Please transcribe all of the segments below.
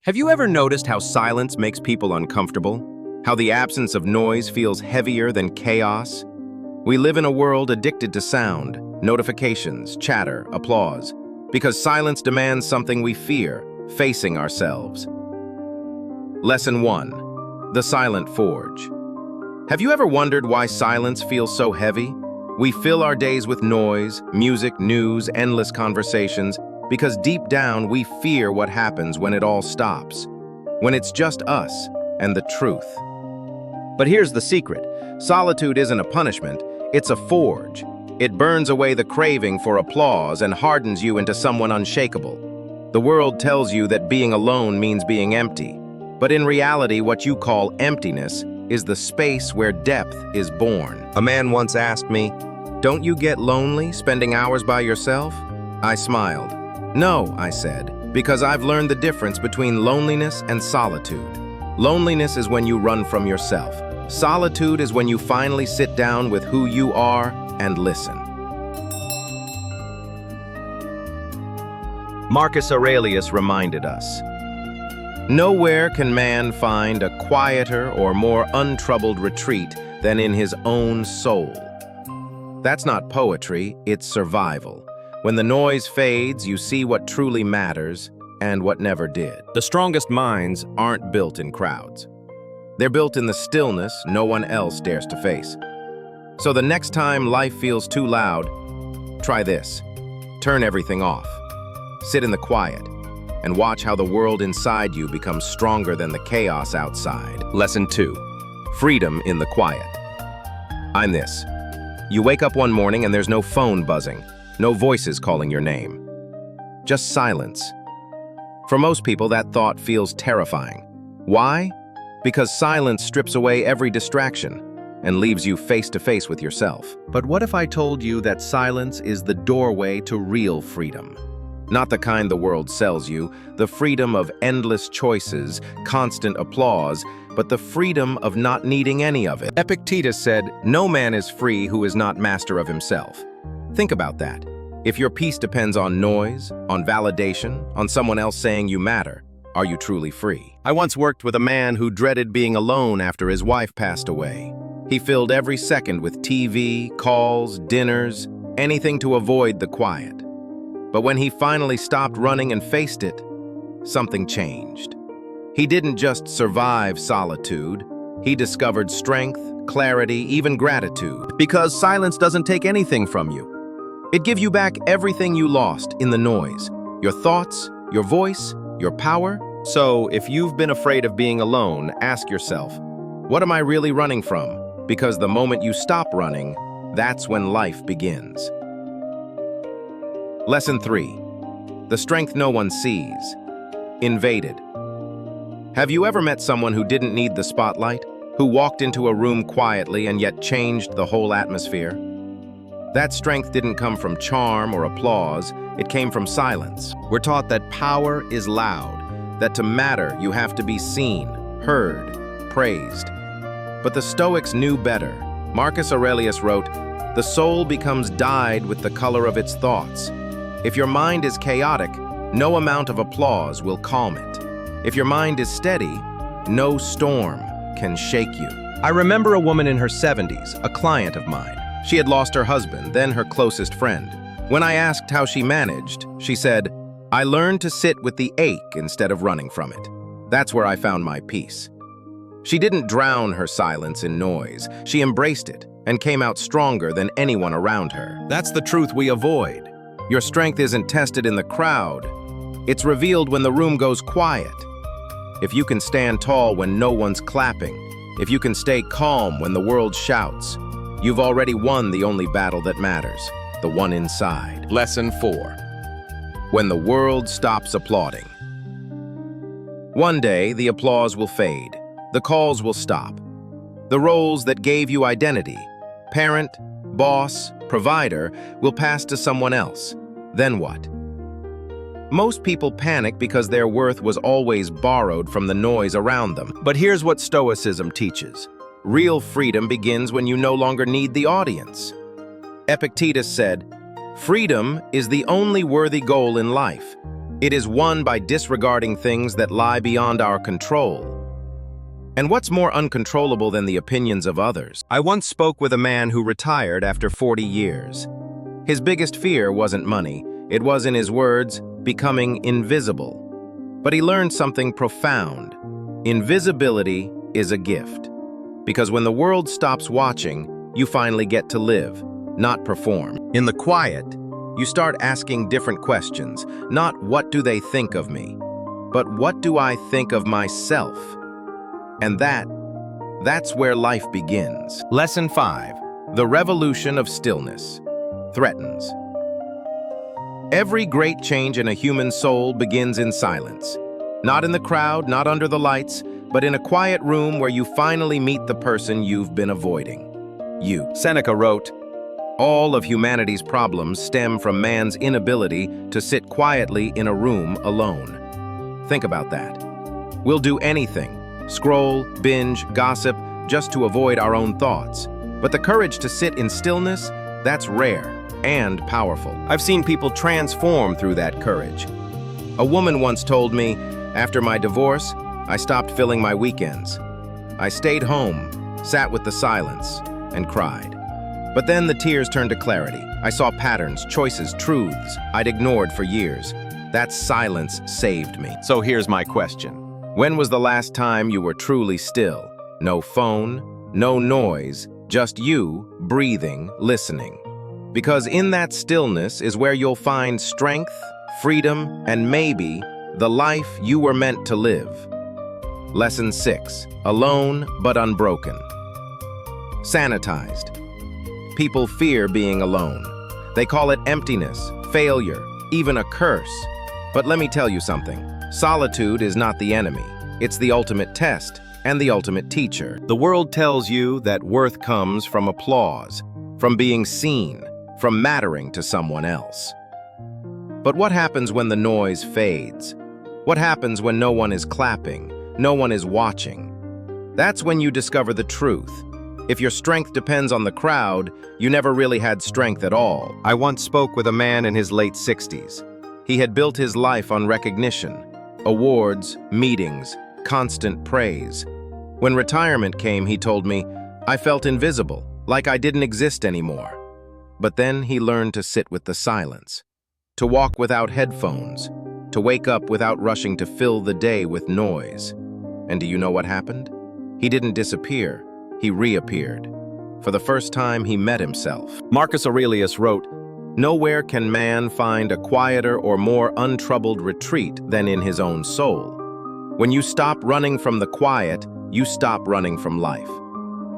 Have you ever noticed how silence makes people uncomfortable? How the absence of noise feels heavier than chaos? We live in a world addicted to sound, notifications, chatter, applause, because silence demands something we fear, facing ourselves. Lesson 1. The Silent Forge. Have you ever wondered why silence feels so heavy? We fill our days with noise, music, news, endless conversations, because deep down we fear what happens when it all stops, when it's just us and the truth. But here's the secret. Solitude isn't a punishment, it's a forge. It burns away the craving for applause and hardens you into someone unshakable. The world tells you that being alone means being empty, but in reality what you call emptiness is the space where depth is born. A man once asked me, "Don't you get lonely spending hours by yourself?" I smiled. "No," I said, "because I've learned the difference between loneliness and solitude. Loneliness is when you run from yourself. Solitude is when you finally sit down with who you are and listen." Marcus Aurelius reminded us, "Nowhere can man find a quieter or more untroubled retreat than in his own soul." That's not poetry, it's survival. When the noise fades, you see what truly matters and what never did. The strongest minds aren't built in crowds. They're built in the stillness no one else dares to face. So the next time life feels too loud, try this. Turn everything off. Sit in the quiet and watch how the world inside you becomes stronger than the chaos outside. Lesson 2. Freedom in the quiet. I'm this. You wake up one morning and there's no phone buzzing, no voices calling your name. Just silence. For most people, that thought feels terrifying. Why? Because silence strips away every distraction and leaves you face to face with yourself. But what if I told you that silence is the doorway to real freedom? Not the kind the world sells you, the freedom of endless choices, constant applause, but the freedom of not needing any of it. Epictetus said, "No man is free who is not master of himself." Think about that. If your peace depends on noise, on validation, on someone else saying you matter, are you truly free? I once worked with a man who dreaded being alone after his wife passed away. He filled every second with TV, calls, dinners, anything to avoid the quiet. But when he finally stopped running and faced it, something changed. He didn't just survive solitude, he discovered strength, clarity, even gratitude. Because silence doesn't take anything from you. It gives you back everything you lost in the noise. Your thoughts, your voice, your power. So if you've been afraid of being alone, ask yourself, what am I really running from? Because the moment you stop running, that's when life begins. Lesson 3. The strength no one sees. Invaded. Have you ever met someone who didn't need the spotlight? Who walked into a room quietly and yet changed the whole atmosphere? That strength didn't come from charm or applause, it came from silence. We're taught that power is loud, that to matter you have to be seen, heard, praised. But the Stoics knew better. Marcus Aurelius wrote, "The soul becomes dyed with the color of its thoughts." If your mind is chaotic, no amount of applause will calm it. If your mind is steady, no storm can shake you. I remember a woman in her 70s, a client of mine. She had lost her husband, then her closest friend. When I asked how she managed, she said, "I learned to sit with the ache instead of running from it. That's where I found my peace." She didn't drown her silence in noise. She embraced it and came out stronger than anyone around her. That's the truth we avoid. Your strength isn't tested in the crowd. It's revealed when the room goes quiet. If you can stand tall when no one's clapping, if you can stay calm when the world shouts, you've already won the only battle that matters, the one inside. Lesson 4. When the world stops applauding. One day, the applause will fade. The calls will stop. The roles that gave you identity, parent, boss, provider, will pass to someone else. Then what? Most people panic because their worth was always borrowed from the noise around them. But here's what Stoicism teaches. Real freedom begins when you no longer need the audience. Epictetus said, "Freedom is the only worthy goal in life. It is won by disregarding things that lie beyond our control. And what's more uncontrollable than the opinions of others? I once spoke with a man who retired after 40 years. His biggest fear wasn't money. It was, in his words, becoming invisible. But he learned something profound. Invisibility is a gift. Because when the world stops watching, you finally get to live, not perform. In the quiet, you start asking different questions. Not what do they think of me, but what do I think of myself? And that's where life begins. Lesson 5. The revolution of stillness threatens. Every great change in a human soul begins in silence. Not in the crowd, not under the lights, but in a quiet room where you finally meet the person you've been avoiding. You. Seneca wrote, "All of humanity's problems stem from man's inability to sit quietly in a room alone." Think about that. We'll do anything. Scroll, binge, gossip, just to avoid our own thoughts. But the courage to sit in stillness, that's rare and powerful. I've seen people transform through that courage. A woman once told me, after my divorce, I stopped filling my weekends. I stayed home, sat with the silence, and cried. But then the tears turned to clarity. I saw patterns, choices, truths I'd ignored for years. That silence saved me. So here's my question. When was the last time you were truly still? No phone, no noise, just you, breathing, listening. Because in that stillness is where you'll find strength, freedom, and maybe the life you were meant to live. Lesson 6. Alone but unbroken. Sanitized. People fear being alone. They call it emptiness, failure, even a curse. But let me tell you something. Solitude is not the enemy. It's the ultimate test and the ultimate teacher. The world tells you that worth comes from applause, from being seen, from mattering to someone else. But what happens when the noise fades? What happens when no one is clapping, no one is watching? That's when you discover the truth. If your strength depends on the crowd, you never really had strength at all. I once spoke with a man in his late 60s. He had built his life on recognition, awards, meetings, constant praise. When retirement came, he told me, I felt invisible, like I didn't exist anymore. But then he learned to sit with the silence, to walk without headphones, to wake up without rushing to fill the day with noise. And do you know what happened? He didn't disappear, he reappeared. For the first time, he met himself. Marcus Aurelius wrote, "Nowhere can man find a quieter or more untroubled retreat than in his own soul." When you stop running from the quiet, you stop running from life.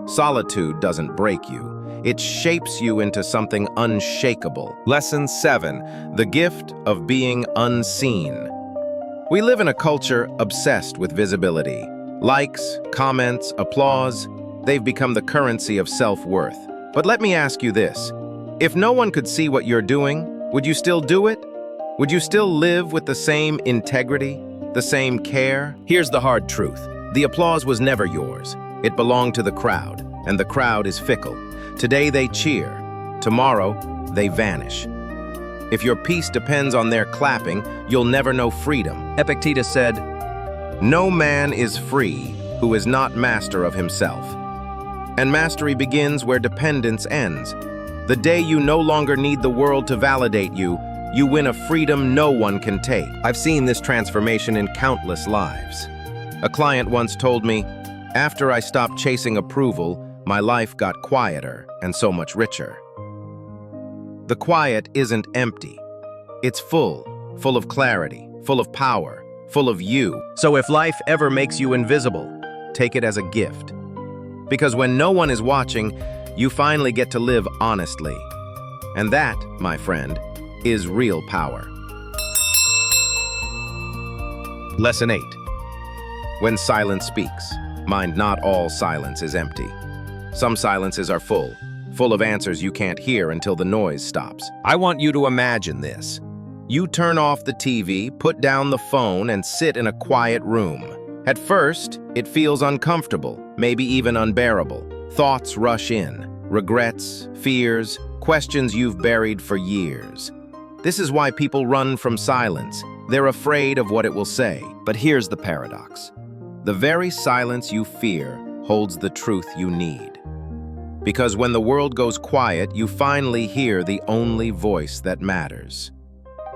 Solitude doesn't break you. It shapes you into something unshakable. Lesson 7. The gift of being unseen. We live in a culture obsessed with visibility. Likes, comments, applause, they've become the currency of self-worth. But let me ask you this. If no one could see what you're doing, would you still do it? Would you still live with the same integrity, the same care? Here's the hard truth. The applause was never yours. It belonged to the crowd, and the crowd is fickle. Today they cheer. Tomorrow, they vanish. If your peace depends on their clapping, you'll never know freedom. Epictetus said, "No man is free who is not master of himself." And mastery begins where dependence ends. The day you no longer need the world to validate you, you win a freedom no one can take. I've seen this transformation in countless lives. A client once told me, after I stopped chasing approval, my life got quieter and so much richer. The quiet isn't empty. It's full of clarity, full of power, full of you. So if life ever makes you invisible, take it as a gift. Because when no one is watching, you finally get to live honestly. And that, my friend, is real power. Lesson 8. When silence speaks. Mind, not all silence is empty. Some silences are full of answers you can't hear until the noise stops. I want you to imagine this. You turn off the TV, put down the phone, and sit in a quiet room. At first, it feels uncomfortable, maybe even unbearable. Thoughts rush in, regrets, fears, questions you've buried for years. This is why people run from silence. They're afraid of what it will say. But here's the paradox. The very silence you fear holds the truth you need. Because when the world goes quiet, you finally hear the only voice that matters.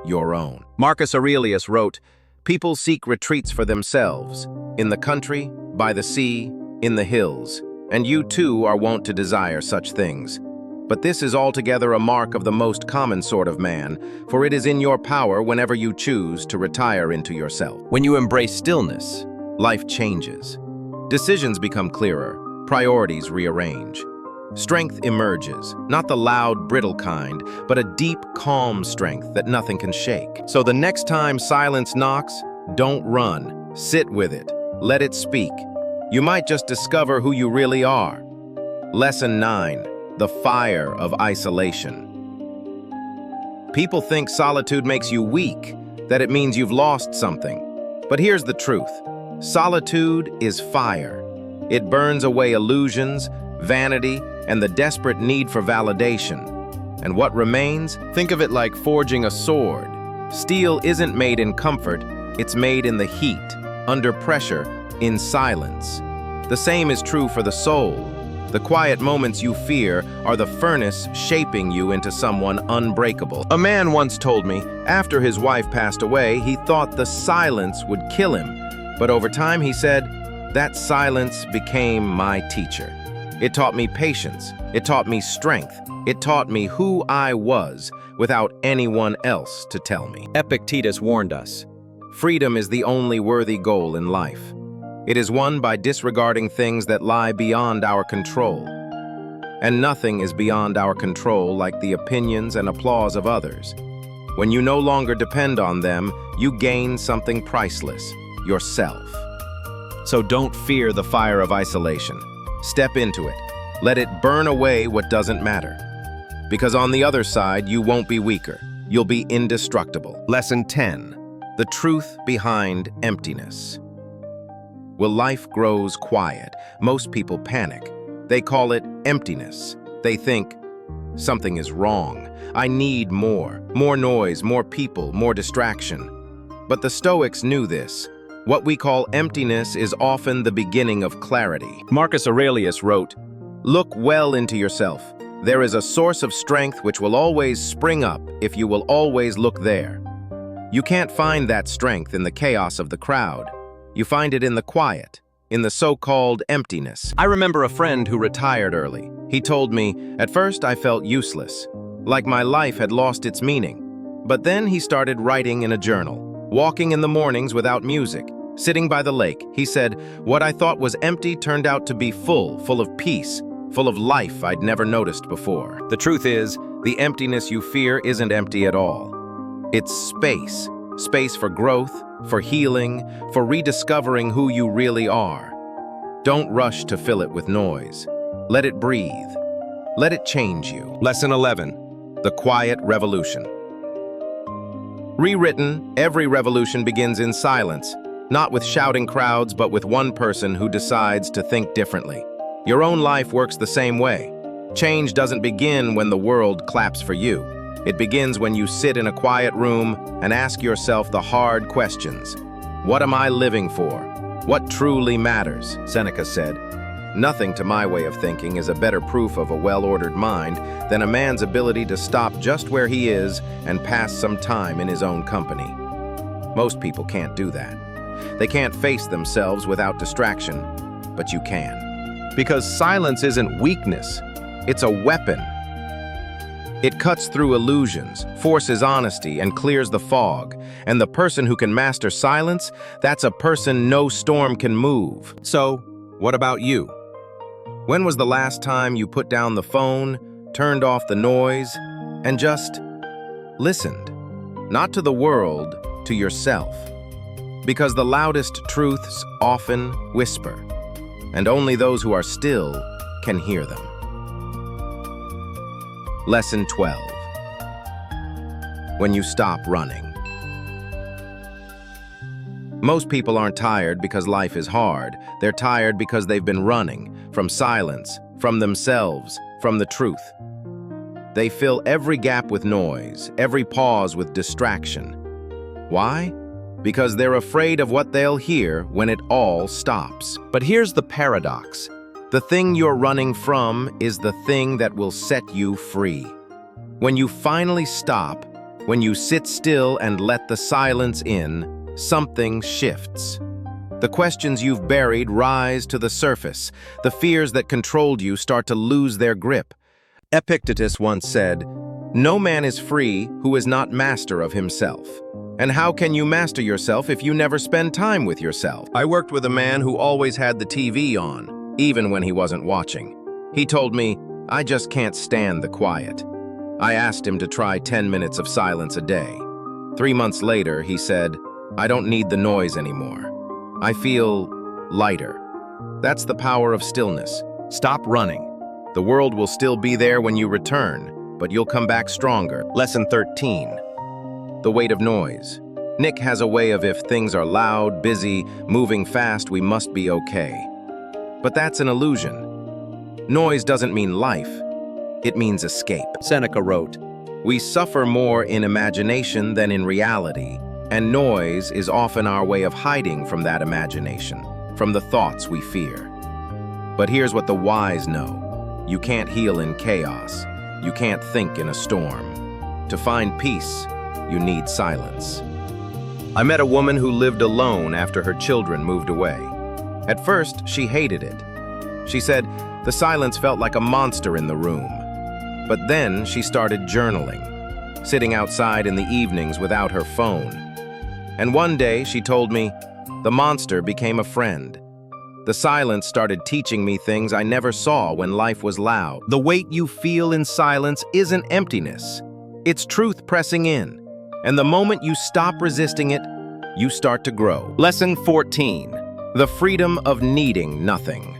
Your own. Marcus Aurelius wrote, "People seek retreats for themselves, in the country, by the sea, in the hills, and you too are wont to desire such things. But this is altogether a mark of the most common sort of man, for it is in your power whenever you choose to retire into yourself." When you embrace stillness, Life changes. Decisions become clearer, priorities rearrange. Strength emerges, not the loud, brittle kind, but a deep, calm strength that nothing can shake. So the next time silence knocks, don't run. Sit with it. Let it speak. You might just discover who you really are. Lesson 9. The fire of isolation. People think solitude makes you weak, that it means you've lost something. But here's the truth. Solitude is fire. It burns away illusions, vanity, and the desperate need for validation. And what remains? Think of it like forging a sword. Steel isn't made in comfort, it's made in the heat, under pressure, in silence. The same is true for the soul. The quiet moments you fear are the furnace shaping you into someone unbreakable. A man once told me, after his wife passed away, he thought the silence would kill him. But over time, he said, that silence became my teacher. It taught me patience. It taught me strength. It taught me who I was without anyone else to tell me. Epictetus warned us. Freedom is the only worthy goal in life. It is won by disregarding things that lie beyond our control. And nothing is beyond our control like the opinions and applause of others. When you no longer depend on them, you gain something priceless, yourself. So don't fear the fire of isolation. Step into it. Let it burn away what doesn't matter. Because on the other side, you won't be weaker. You'll be indestructible. Lesson 10. The truth behind emptiness. When life grows quiet, most people panic. They call it emptiness. They think, something is wrong. I need more noise, more people, more distraction. But the Stoics knew this. What we call emptiness is often the beginning of clarity. Marcus Aurelius wrote, "Look well into yourself. There is a source of strength which will always spring up if you will always look there. You can't find that strength in the chaos of the crowd. You find it in the quiet, in the so-called emptiness." I remember a friend who retired early. He told me, "At first I felt useless, like my life had lost its meaning. But then he started writing in a journal, walking in the mornings without music, sitting by the lake. He said, what I thought was empty turned out to be full of peace, full of life I'd never noticed before." The truth is, the emptiness you fear isn't empty at all. It's space. Space for growth, for healing, for rediscovering who you really are. Don't rush to fill it with noise. Let it breathe. Let it change you. Lesson 11. The quiet revolution. Rewritten, every revolution begins in silence, not with shouting crowds, but with one person who decides to think differently. Your own life works the same way. Change doesn't begin when the world claps for you. It begins when you sit in a quiet room and ask yourself the hard questions. What am I living for? What truly matters? Seneca said. Nothing, to my way of thinking, is a better proof of a well-ordered mind than a man's ability to stop just where he is and pass some time in his own company. Most people can't do that. They can't face themselves without distraction, but you can. Because silence isn't weakness, it's a weapon. It cuts through illusions, forces honesty, and clears the fog. And the person who can master silence, that's a person no storm can move. So, what about you? When was the last time you put down the phone, turned off the noise, and just listened? Not to the world, to yourself. Because the loudest truths often whisper, and only those who are still can hear them. Lesson 12. When you stop running. Most people aren't tired because life is hard. They're tired because they've been running from silence, from themselves, from the truth. They fill every gap with noise, every pause with distraction. Why? Because they're afraid of what they'll hear when it all stops. But here's the paradox. The thing you're running from is the thing that will set you free. When you finally stop, when you sit still and let the silence in, something shifts. The questions you've buried rise to the surface. The fears that controlled you start to lose their grip. Epictetus once said, "No man is free who is not master of himself." And how can you master yourself if you never spend time with yourself? I worked with a man who always had the TV on, even when he wasn't watching. He told me, "I just can't stand the quiet." I asked him to try 10 minutes of silence a day. 3 months later, he said, "I don't need the noise anymore. I feel lighter." That's the power of stillness. Stop running. The world will still be there when you return, but you'll come back stronger. Lesson 13. The weight of noise. Nick has a way of if things are loud, busy, moving fast, we must be okay. But that's an illusion. Noise doesn't mean life. It means escape. Seneca wrote, We suffer more in imagination than in reality, and noise is often our way of hiding from that imagination, from the thoughts we fear. But here's what the wise know. You can't heal in chaos. You can't think in a storm. To find peace, you need silence. I met a woman who lived alone after her children moved away. At first, she hated it. She said the silence felt like a monster in the room. But then she started journaling, sitting outside in the evenings without her phone. And one day, she told me, the monster became a friend. The silence started teaching me things I never saw when life was loud. The weight you feel in silence isn't emptiness. It's truth pressing in. And the moment you stop resisting it, you start to grow. Lesson 14. The freedom of needing nothing.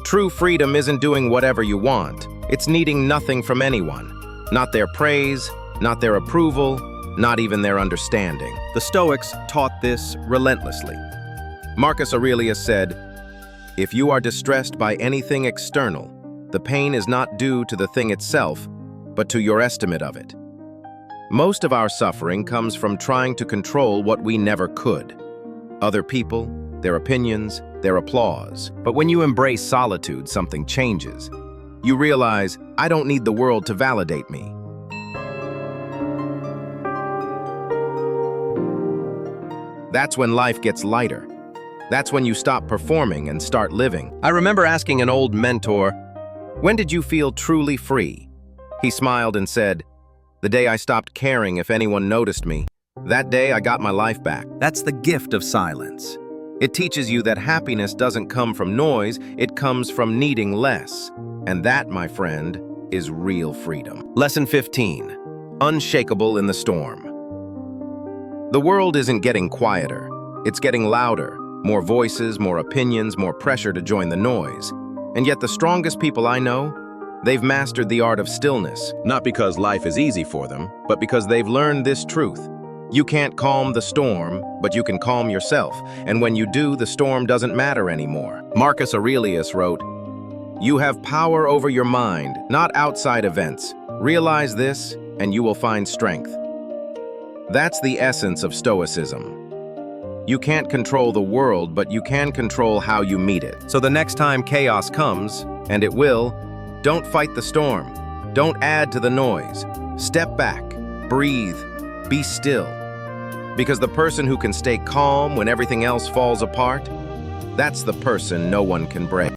True freedom isn't doing whatever you want. It's needing nothing from anyone. Not their praise, not their approval, not even their understanding. The Stoics taught this relentlessly. Marcus Aurelius said, "If you are distressed by anything external, the pain is not due to the thing itself, but to your estimate of it." Most of our suffering comes from trying to control what we never could. Other people, their opinions, their applause. But when you embrace solitude, something changes. You realize, I don't need the world to validate me. That's when life gets lighter. That's when you stop performing and start living. I remember asking an old mentor, "When did you feel truly free?" He smiled and said, "The day I stopped caring if anyone noticed me. That day I got my life back." That's the gift of silence. It teaches you that happiness doesn't come from noise, it comes from needing less. And that, my friend, is real freedom. Lesson 15. Unshakable in the storm. The world isn't getting quieter. It's getting louder. More voices, more opinions, more pressure to join the noise. And yet the strongest people I know, they've mastered the art of stillness. Not because life is easy for them, but because they've learned this truth. You can't calm the storm, but you can calm yourself. And when you do, the storm doesn't matter anymore. Marcus Aurelius wrote, "You have power over your mind, not outside events. Realize this, and you will find strength." That's the essence of Stoicism. You can't control the world, but you can control how you meet it. So the next time chaos comes, and it will, don't fight the storm. Don't add to the noise. Step back, breathe, be still. Because the person who can stay calm when everything else falls apart, that's the person no one can break.